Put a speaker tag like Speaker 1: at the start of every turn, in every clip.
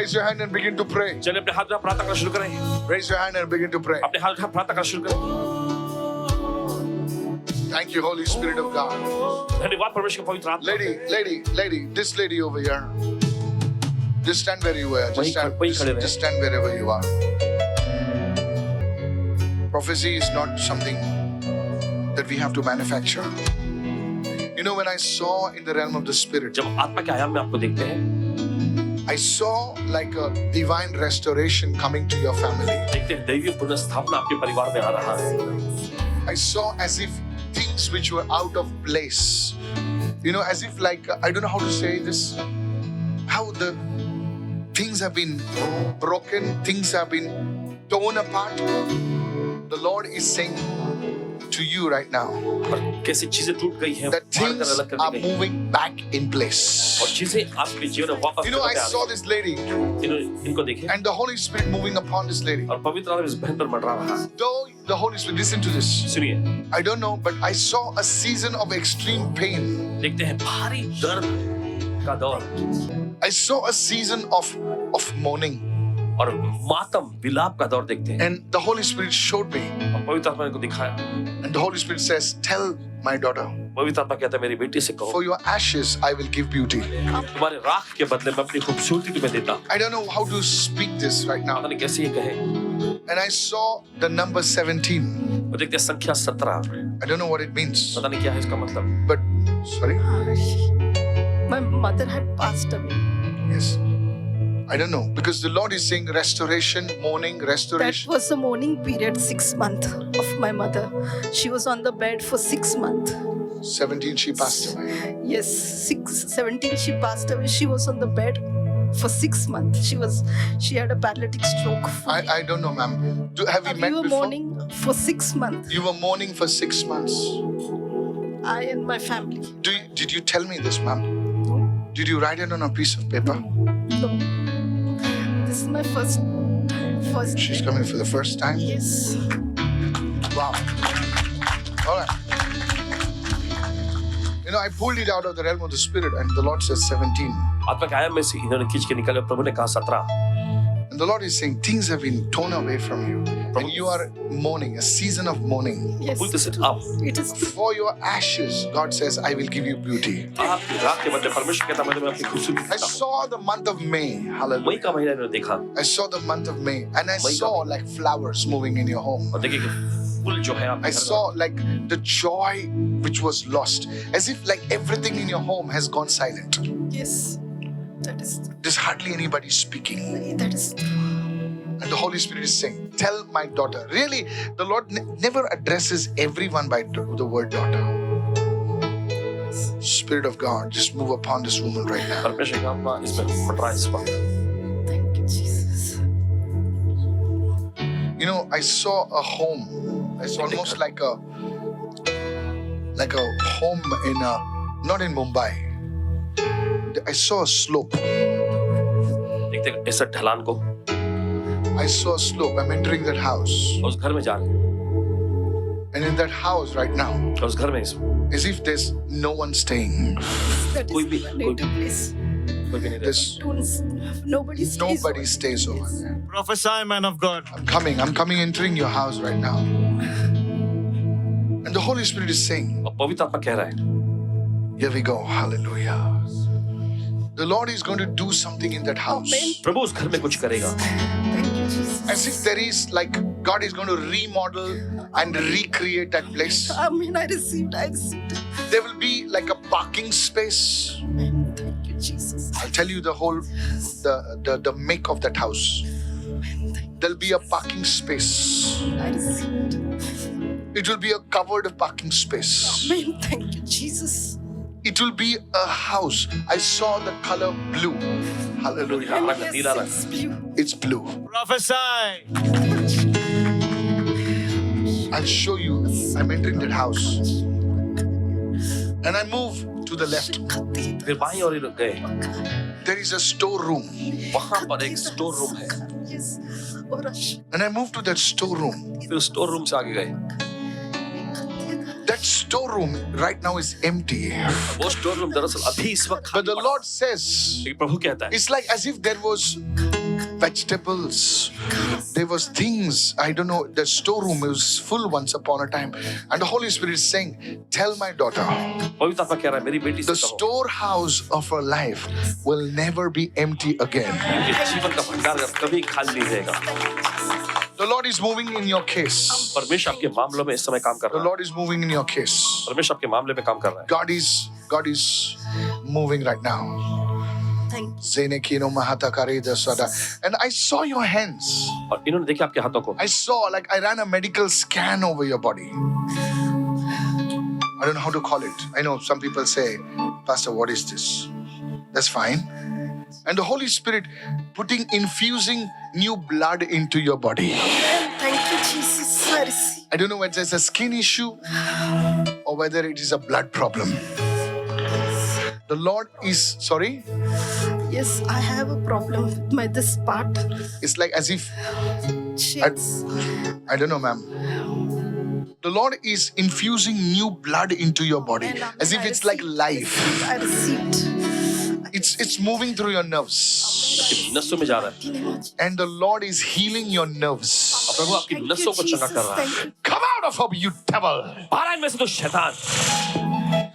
Speaker 1: raise your hand and begin to pray.
Speaker 2: चलिए अपने हाथ में प्रार्थना करना शुरू करें.
Speaker 1: Raise your hand and begin to pray.
Speaker 2: अपने हाथ में प्रार्थना करना शुरू करें.
Speaker 1: Thank you, Holy Spirit of God.
Speaker 2: धन्यवाद परमेश्वर के पवित्र आत्मा.
Speaker 1: Lady, this lady over here. Just stand where you are. Just stand wherever you are. Prophecy is not something that we have to manufacture. You know, when I saw in the realm of the Spirit,
Speaker 2: जब आत्मा के आयाम में आपको देखते हैं,
Speaker 1: I saw like a divine restoration coming to your family.
Speaker 2: देखते हैं दैवीय पुनर्स्थापना आपके परिवार में आ रहा है.
Speaker 1: I saw as if things which were out of place, you know, as if like, I don't know how to say this, how the things have been broken, things have been torn apart. The Lord is saying to you right now
Speaker 2: और कैसी चीजें टूट गई हैं,
Speaker 1: that things are moving back in place.
Speaker 2: और चीजें आपके जीवन में वापस.
Speaker 1: You know, I saw this lady
Speaker 2: इनको देखें
Speaker 1: and the Holy Spirit moving upon this lady.
Speaker 2: और पवित्र आत्मा इस बहन पर मंडरा रहा है.
Speaker 1: Though the Holy Spirit, listen to this.
Speaker 2: सुनिए,
Speaker 1: I don't know, but I saw a season of extreme pain.
Speaker 2: देखते हैं भारी दर्द का दौर
Speaker 1: I saw a season of mourning.
Speaker 2: और मातम विलाप का दौर देखते हैं.
Speaker 1: And the Holy Spirit showed me.
Speaker 2: और पवित्र आत्मा ने को दिखाया.
Speaker 1: And the Holy Spirit says, tell my daughter,
Speaker 2: पवित्र आत्मा कहता है मेरी बेटी से कहो,
Speaker 1: for your ashes I will give beauty.
Speaker 2: तुम्हारे राख के बदले में अपनी खूबसूरती तुम्हें देता.
Speaker 1: I don't know how to speak this right now.
Speaker 2: पता नहीं कैसे ये कहे.
Speaker 1: And I saw the number 17.
Speaker 2: और देखते हैं संख्या 17.
Speaker 1: I don't know what it means.
Speaker 2: पता नहीं क्या है इसका मतलब.
Speaker 1: But, sorry?
Speaker 3: My mother had passed away.
Speaker 1: Yes. I don't know. Because the Lord is saying restoration, mourning,
Speaker 3: That
Speaker 1: restoration.
Speaker 3: was the mourning period, 6 months of my mother. She was on the bed for 6 months.
Speaker 1: 17, she passed away.
Speaker 3: Yes, 17 she passed away. She was on the bed for 6 months. She had a paralytic stroke.
Speaker 1: I don't know, ma'am. Have we met
Speaker 3: We were
Speaker 1: before?
Speaker 3: mourning for 6 months.
Speaker 1: You were mourning for 6 months.
Speaker 3: I and my family.
Speaker 1: Did you tell me this, ma'am?
Speaker 3: No,
Speaker 1: Did you write it on a piece of paper?
Speaker 3: no. This is my first.
Speaker 1: She's coming for the first time?
Speaker 3: Yes.
Speaker 1: Wow. All right. You know, I pulled it out of the realm of the Spirit and the Lord says 17.
Speaker 2: आत्मा के आयाम में से इन्होंने खींच के निकाले. प्रभु ने कहा 17.
Speaker 1: And the Lord is saying things have been torn away from you. And you are mourning, a season of mourning.
Speaker 3: Yes.
Speaker 2: बोलते से आप
Speaker 3: It is.
Speaker 1: For your ashes, God says, I will give you beauty.
Speaker 2: आपकी राख के बदले परमेश्वर कहता है मैं तुम्हें अपनी खूबसूरती
Speaker 1: I
Speaker 2: देता हूं.
Speaker 1: saw the month of May.
Speaker 2: May
Speaker 1: Hallelujah.
Speaker 2: का महीना इन्होंने देखा.
Speaker 1: I saw the month of May and I
Speaker 2: मई का
Speaker 1: saw like flowers moving in your home.
Speaker 2: और देखिए कि फूल जो है आपके
Speaker 1: I
Speaker 2: घर
Speaker 1: saw like the joy which was lost. As if like everything in your home has gone silent.
Speaker 3: Yes. That is.
Speaker 1: There's hardly anybody speaking.
Speaker 3: That is.
Speaker 1: And the Holy Spirit is saying, tell my daughter. Really, the Lord never addresses everyone by the word daughter. Spirit of God, just move upon this woman right now.
Speaker 2: परमेश्वर का आत्मा इसमें मंडरा इस वक्त.
Speaker 3: Thank you, Jesus.
Speaker 1: You know, I saw a home. It's almost like a home in not in Mumbai. I saw a slope.
Speaker 2: देखते हैं ऐसा ढलान को.
Speaker 1: I saw a slope. I'm entering that house.
Speaker 2: उस घर में जा रहे हैं.
Speaker 1: And in that house right now,
Speaker 2: उस घर में
Speaker 1: as if there's no one staying.
Speaker 3: That
Speaker 2: कोई
Speaker 3: is
Speaker 2: भी
Speaker 3: my native place.
Speaker 2: कोई भी नहीं रहता.
Speaker 1: There's
Speaker 3: Nobody stays.
Speaker 1: nobody stays over there.
Speaker 4: Prophesy, man of God.
Speaker 1: I'm coming, entering your house right now. And the Holy Spirit is saying,
Speaker 2: और पवित्र आत्मा कह रहा है
Speaker 1: here we go, hallelujah. The Lord is going to do something in that house.
Speaker 3: Amen.
Speaker 2: प्रभु उस घर में कुछ करेगा.
Speaker 3: Thank you, Jesus.
Speaker 1: As if there is like, God is going to remodel and recreate that place.
Speaker 3: Amen. I received it.
Speaker 1: There will be like a parking space.
Speaker 3: Amen. Thank you, Jesus.
Speaker 1: I'll tell you the whole, the make of that house. There'll be a parking space.
Speaker 3: I received.
Speaker 1: It will be a covered parking space.
Speaker 3: Amen. Thank you, Jesus.
Speaker 1: It will be a house. I saw the color blue. Hallelujah.
Speaker 2: Amen.
Speaker 3: Yes,
Speaker 2: नीला रंग.
Speaker 3: it's blue.
Speaker 1: It's blue.
Speaker 4: Prophesy.
Speaker 1: I'll show you. I'm entering that house. And I move to the left.
Speaker 2: फिर बाईं ओर गए.
Speaker 1: There is a storeroom.
Speaker 2: वहां पर एक store room है.
Speaker 3: Yes. और
Speaker 1: And I moved to that storeroom.
Speaker 2: फिर store room से आगे गए.
Speaker 1: That storeroom right now is empty.
Speaker 2: वो स्टोर रूम दरअसल अभी इस वक्त
Speaker 1: But the
Speaker 2: खाली
Speaker 1: Lord says,
Speaker 2: पड़ा है. प्रभु कहता है
Speaker 1: it's like as if there was vegetables. There was things, I don't know, the storeroom was full once upon a time. And the Holy Spirit is saying, tell my daughter,
Speaker 2: पवित्र आत्मा कह रहा है मेरी बेटी से
Speaker 1: the
Speaker 2: कहो
Speaker 1: storehouse of her life will never be empty again.
Speaker 2: कि जीवन का भंडार कभी खाली नहीं रहेगा।
Speaker 1: The Lord is moving in your case.
Speaker 2: परमेश्वर आपके मामलों में इस समय काम कर
Speaker 1: The
Speaker 2: रहा है।
Speaker 1: Lord is moving in your case.
Speaker 2: परमेश्वर आपके मामले में काम कर रहा है।
Speaker 1: God is moving right now.
Speaker 3: Thank you.
Speaker 1: Zenekino mahata kareda sada. And I saw your hands.
Speaker 2: और इन्होंने देखे आपके हाथों को।
Speaker 1: I saw, like I ran a medical scan over your body. I don't know how to call it. I know some people say, Pastor, what is this? That's fine. And the Holy Spirit infusing new blood into your body.
Speaker 3: Thank you, Jesus. I receive.
Speaker 1: I don't know whether it's a skin issue or whether it is a blood problem. The Lord is, sorry?
Speaker 3: Yes, I have a problem with my this part.
Speaker 1: It's like as if,
Speaker 3: Shakes.
Speaker 1: I don't know, ma'am. The Lord is infusing new blood into your body,
Speaker 3: And
Speaker 1: as if
Speaker 3: I
Speaker 1: it's like
Speaker 3: received,
Speaker 1: life.
Speaker 3: I received.
Speaker 1: It's moving through your nerves.
Speaker 2: नसों में जा रहा है।
Speaker 1: And the Lord is healing your nerves.
Speaker 2: प्रभु आपकी
Speaker 3: Thank you,
Speaker 2: नसों को चंगा
Speaker 3: Jesus.
Speaker 2: कर रहा है।
Speaker 3: Thank you.
Speaker 1: Come out of her, you devil!
Speaker 2: बाहर इनमें से तो शैतान।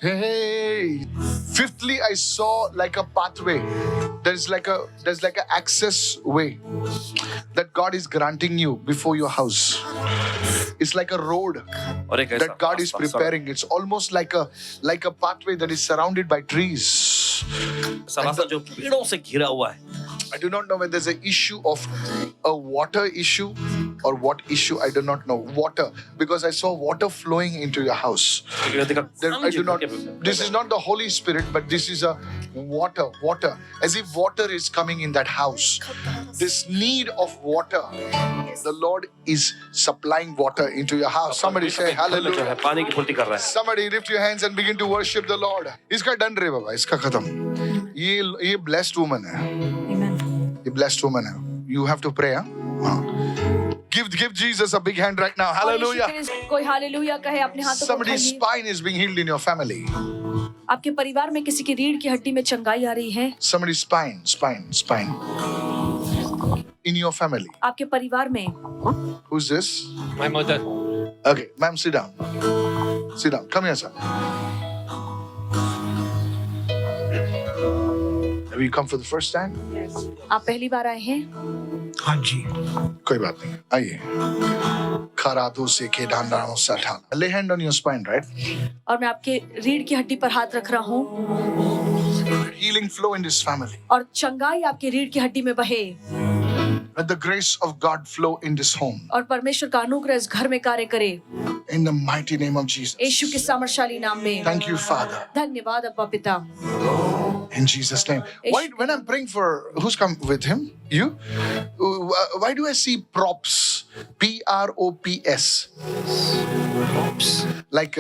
Speaker 1: Hey. Fifthly, I saw like a pathway. There's like a access way that God is granting you before your house. It's like a road
Speaker 2: और एक ऐसा
Speaker 1: that God is
Speaker 2: रास्ता, सड़क,
Speaker 1: preparing. It's almost like a pathway that is surrounded by trees.
Speaker 2: ऐसा रास्ता जो पेड़ों से घिरा हुआ है।
Speaker 1: I do not know whether there's an issue of a water issue or what issue. I do not know. Water, because I saw water flowing into your house. I do not. This is not the Holy Spirit, but this is a water. As if water is coming in that house. This need of water. The Lord is supplying water into your house. Somebody say hallelujah.
Speaker 2: पानी की पूर्ति कर रहा है।
Speaker 1: Somebody lift your hands and begin to worship the Lord. इसका done रे बाबा, इसका खत्म. ये blessed woman है. A blessed woman. You have to pray. Give Jesus a big hand right now. Hallelujah.
Speaker 5: कोई हालेलुया कहे अपने हाथों को
Speaker 1: Somebody's
Speaker 5: उठाइए।
Speaker 1: spine is being healed in your family.
Speaker 5: आपके परिवार में किसी की रीढ़ की हड्डी में चंगाई आ रही है।
Speaker 1: Somebody's spine. In your family.
Speaker 5: आपके परिवार में
Speaker 1: Who's this?
Speaker 2: My mother.
Speaker 1: Okay, ma'am, sit down. Sit down. Come here, sir. Have you come for the first time?
Speaker 5: आप पहली बार आए हैं।
Speaker 4: हाँ जी।
Speaker 1: कोई बात नहीं. आइए. खरादो से के डांडाओं साठा. Lay hand on your spine, right?
Speaker 5: और मैं आपके रीढ़ की हड्डी पर हाथ रख रहा हूँ
Speaker 1: Healing flow in this family.
Speaker 5: और चंगाई आपकी रीढ़ की हड्डी में बहे
Speaker 1: Let the grace of God flow in this home.
Speaker 5: और परमेश्वर का अनुग्रह इस घर में कार्य करे
Speaker 1: In the mighty name of Jesus.
Speaker 5: यीशु के सामर्थशाली नाम में।
Speaker 1: Thank you, Father.
Speaker 5: धन्यवाद अब्बा पिता।
Speaker 1: In Jesus' name. Why, when I'm praying for, who's come with him? You? Why do I see props? P-R-O-P-S. Props. Like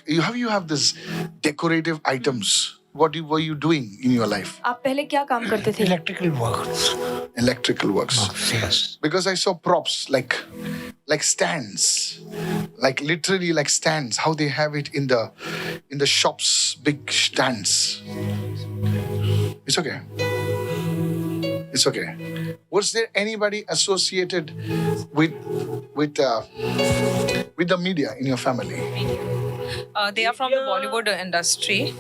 Speaker 1: you have this decorative items. What were you doing in your life?
Speaker 5: आप पहले क्या काम करते थे?
Speaker 4: Electrical works.
Speaker 1: Electrical works.
Speaker 4: Yes.
Speaker 1: Because I saw props like stands, like literally like stands. How they have it in the shops, big stands. It's okay. It's okay. Was there anybody associated with the media in your family?
Speaker 6: They are from the Bollywood industry.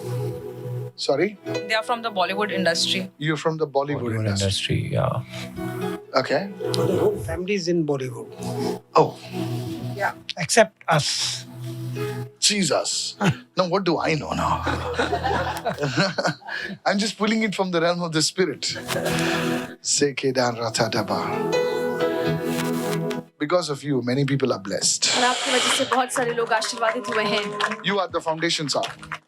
Speaker 1: Sorry,
Speaker 6: They are from the Bollywood industry.
Speaker 1: you're from the Bollywood industry.
Speaker 4: yeah.
Speaker 1: Okay.
Speaker 7: The whole family is in Bollywood.
Speaker 1: Oh,
Speaker 7: Except us.
Speaker 1: Jesus. Now, what do I know now? I'm just pulling it from the realm of the spirit. Sekedan Ratadaba. Because of you, many people are blessed.
Speaker 5: और आपकी वजह से बहुत सारे लोग आशीर्वादित हुए हैं
Speaker 1: You are the foundation, sir.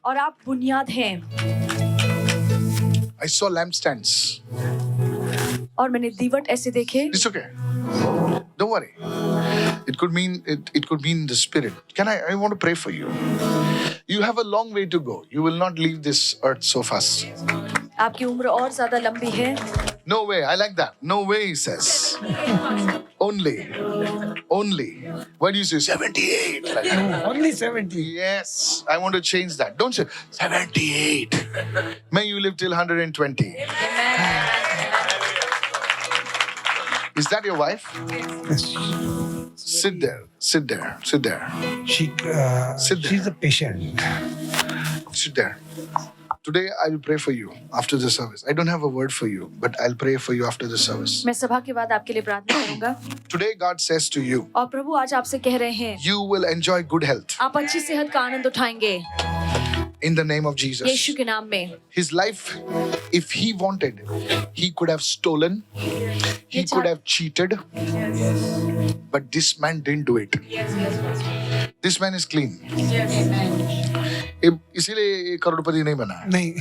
Speaker 5: और आप बुनियाद हैं
Speaker 1: I saw lampstands.
Speaker 5: और मैंने दीवट ऐसे देखे।
Speaker 1: It's okay. Don't worry. It could mean the spirit. I want to pray for you. You have a long way to go. You will not leave this earth so fast.
Speaker 5: आपकी उम्र और ज्यादा लंबी है।
Speaker 1: No way. I like that. No way, he says. Only. Why do you say 78? Like,
Speaker 7: Only 70.
Speaker 1: yes. I want to change that. Don't say 78. May you live till 120. Is that your wife?
Speaker 7: Yes.
Speaker 1: Sit there. Sit there. Sit there.
Speaker 7: She,
Speaker 1: Sit there.
Speaker 7: she's a patient.
Speaker 1: Sit there. Today I will pray for you after the service. I don't have a word for you, but I'll pray for you after the service.
Speaker 5: मैं सभा के बाद आपके लिए प्रार्थना करूंगा
Speaker 1: Today God says to you,
Speaker 5: और प्रभु आज आपसे कह रहे हैं
Speaker 1: you will enjoy good health
Speaker 5: आप अच्छी सेहत का आनंद उठाएंगे
Speaker 1: in the name of Jesus.
Speaker 5: यीशु के नाम में।
Speaker 1: His life, if he wanted, he could have stolen, he could have cheated, but this man didn't do it. This man is clean. इसीलिए ये करोड़पति नहीं बना।
Speaker 7: नहीं.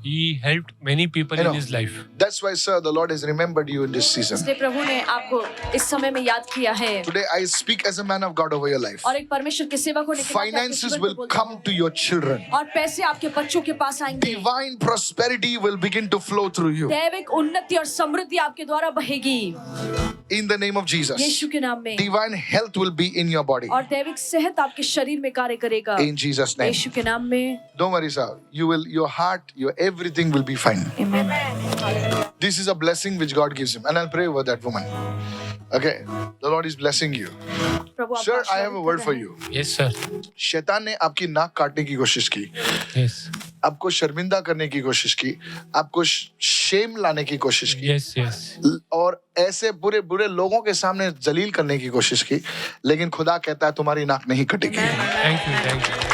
Speaker 8: He helped many people
Speaker 1: I know.
Speaker 8: in his life.
Speaker 1: That's why, sir, the Lord has remembered you in this season.
Speaker 5: इसलिए प्रभु ने आपको इस समय में याद किया है
Speaker 1: Today I speak as a man of God over your life.
Speaker 5: और एक परमेश्वर के सेवक होने के नाते आपके
Speaker 1: Finances
Speaker 5: जीवन
Speaker 1: will
Speaker 5: को बोलता
Speaker 1: come
Speaker 5: हूं।
Speaker 1: to your children.
Speaker 5: और पैसे आपके बच्चों के पास आएंगे
Speaker 1: Divine prosperity will begin to flow through you.
Speaker 5: दैविक उन्नति और समृद्धि आपके द्वारा बहेगी
Speaker 1: In the name of Jesus.
Speaker 5: यीशु के नाम में
Speaker 1: Divine health will be in your body.
Speaker 5: और दैविक सेहत आपके शरीर में कार्य करेगा
Speaker 1: In Jesus' name.
Speaker 5: यीशु के नाम में।
Speaker 1: Don't worry, sir. Your heart, your everything will be fine.
Speaker 5: Amen.
Speaker 1: This is a blessing which God gives him. And I'll pray over that woman. Okay. The Lord is blessing you.
Speaker 5: प्रभु आपको
Speaker 1: Sir, I have a
Speaker 5: आशीर्वाद
Speaker 1: word
Speaker 5: कर
Speaker 1: for
Speaker 5: रहे
Speaker 1: you.
Speaker 8: Yes, sir.
Speaker 1: शैतान ने आपकी नाक काटने की कोशिश की,
Speaker 8: Yes.
Speaker 1: आपको शर्मिंदा करने की कोशिश की, आपको शेम लाने की कोशिश की,
Speaker 8: Yes, yes.
Speaker 1: और ऐसे बुरे बुरे लोगों के सामने जलील करने की कोशिश की, लेकिन खुदा कहता है तुम्हारी नाक नहीं कटेगी।
Speaker 8: Thank you, thank you.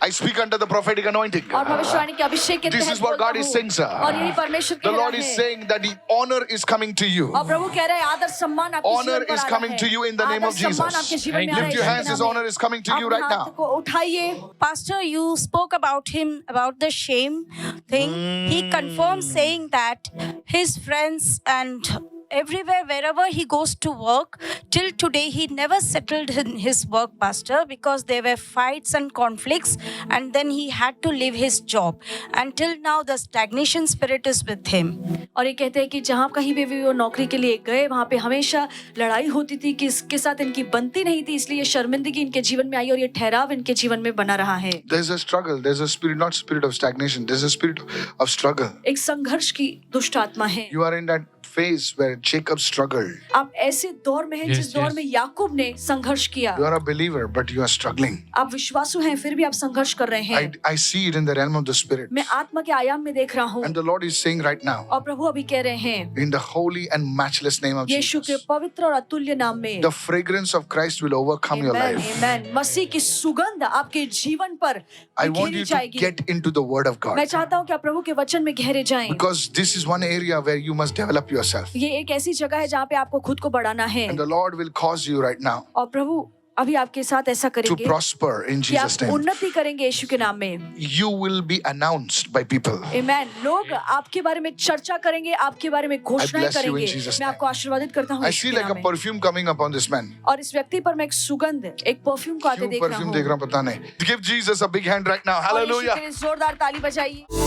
Speaker 1: I speak under the prophetic anointing.
Speaker 5: हैं। और भविष्यवाणी के अभिषेक के
Speaker 1: This
Speaker 5: तहत
Speaker 1: is what
Speaker 5: बोलता
Speaker 1: God is
Speaker 5: हूं।
Speaker 1: saying, sir.
Speaker 5: और यही परमेश्वर
Speaker 1: The
Speaker 5: कह
Speaker 1: Lord
Speaker 5: रहा
Speaker 1: is
Speaker 5: है
Speaker 1: saying that the honor is coming to you.
Speaker 5: और प्रभु कह रहे हैं आदर सम्मान आपके
Speaker 1: Honor
Speaker 5: जीवन पर
Speaker 1: is
Speaker 5: आ रहा
Speaker 1: coming
Speaker 5: है।
Speaker 1: to you in the name
Speaker 5: आदर
Speaker 1: of Jesus.
Speaker 5: सम्मान आपके जीवन में आ रहा
Speaker 1: Lift
Speaker 5: है
Speaker 1: your
Speaker 5: यीशु
Speaker 1: hands.
Speaker 5: के
Speaker 1: His
Speaker 5: नाम
Speaker 1: honor
Speaker 5: में।
Speaker 1: is coming to you
Speaker 5: अपने
Speaker 1: right
Speaker 5: हाथ
Speaker 1: now.
Speaker 5: को उठाइए।
Speaker 9: Pastor, you spoke about him, about the shame thing. He confirmed saying that his friends and everywhere, wherever he goes to work, till today he never settled in his work, Pastor, because there were fights and conflicts, and then he had to leave his job. Until now, the stagnation spirit is with him.
Speaker 5: और ये कहते हैं कि जहाँ कहीं भी वो नौकरी के लिए गए वहाँ पे हमेशा लड़ाई होती थी कि इसके साथ इनकी बनती नहीं थी, इसलिए ये शर्मिंदगी इनके जीवन में आई और ये ठहराव इनके जीवन में बना रहा है।
Speaker 1: There's a struggle. There's a spirit, not spirit of stagnation. There's a spirit of struggle.
Speaker 5: एक संघर्ष की दुष्ट आत्मा है।
Speaker 1: You are in that phase where Jacob struggled.
Speaker 5: आप ऐसे दौर में हैं
Speaker 8: Yes,
Speaker 5: जिस दौर
Speaker 8: yes.
Speaker 5: में याकूब ने संघर्ष किया।
Speaker 1: You are a believer, but you are struggling.
Speaker 5: आप विश्वासु हैं फिर भी आप संघर्ष कर रहे हैं।
Speaker 1: I see it in the realm of the spirit.
Speaker 5: मैं आत्मा के आयाम में देख रहा हूँ
Speaker 1: And the Lord is saying right now,
Speaker 5: और प्रभु अभी कह रहे हैं
Speaker 1: in the holy and matchless name of
Speaker 5: यीशु के
Speaker 1: Jesus,
Speaker 5: पवित्र और अतुल्य नाम में
Speaker 1: the fragrance of Christ will overcome your
Speaker 5: Amen,
Speaker 1: life.
Speaker 5: Amen. मसीह की सुगंध आपके जीवन पर
Speaker 1: I want
Speaker 5: बिखेरी
Speaker 1: you to
Speaker 5: जाएगी।
Speaker 1: get into the word of
Speaker 5: मैं
Speaker 1: God.
Speaker 5: चाहता हूँ कि आप प्रभु के वचन में गहरे जाएं।
Speaker 1: Because this is one area where you must develop yourself.
Speaker 5: ये एक ऐसी जगह है जहाँ पे आपको खुद को बढ़ाना है
Speaker 1: And the Lord will cause you right now
Speaker 5: और प्रभु अभी आपके साथ ऐसा
Speaker 1: to
Speaker 5: करेंगे
Speaker 1: prosper in
Speaker 5: कि आप
Speaker 1: Jesus' name.
Speaker 5: उन्नति करेंगे यीशु के नाम में।
Speaker 1: You will be announced by people.
Speaker 5: Amen. लोग आपके बारे में चर्चा करेंगे, आपके बारे में घोषणाएं
Speaker 1: bless you in
Speaker 5: करेंगे।
Speaker 1: Jesus'
Speaker 5: मैं
Speaker 1: name.
Speaker 5: आपको आशीर्वादित करता हूँ
Speaker 1: I
Speaker 5: यीशु
Speaker 1: see
Speaker 5: के
Speaker 1: like
Speaker 5: नाम
Speaker 1: a
Speaker 5: में।
Speaker 1: perfume coming upon this man.
Speaker 5: और इस व्यक्ति पर मैं एक सुगंध, एक परफ्यूम को आते
Speaker 1: क्यों
Speaker 5: देख रहा
Speaker 1: परफ्यूम
Speaker 5: हूँ।
Speaker 1: देख रहा हूँ पता नहीं. Give Jesus a big hand right now.
Speaker 5: और यीशु
Speaker 1: Hallelujah.
Speaker 5: के लिए जोरदार ताली बजाइए।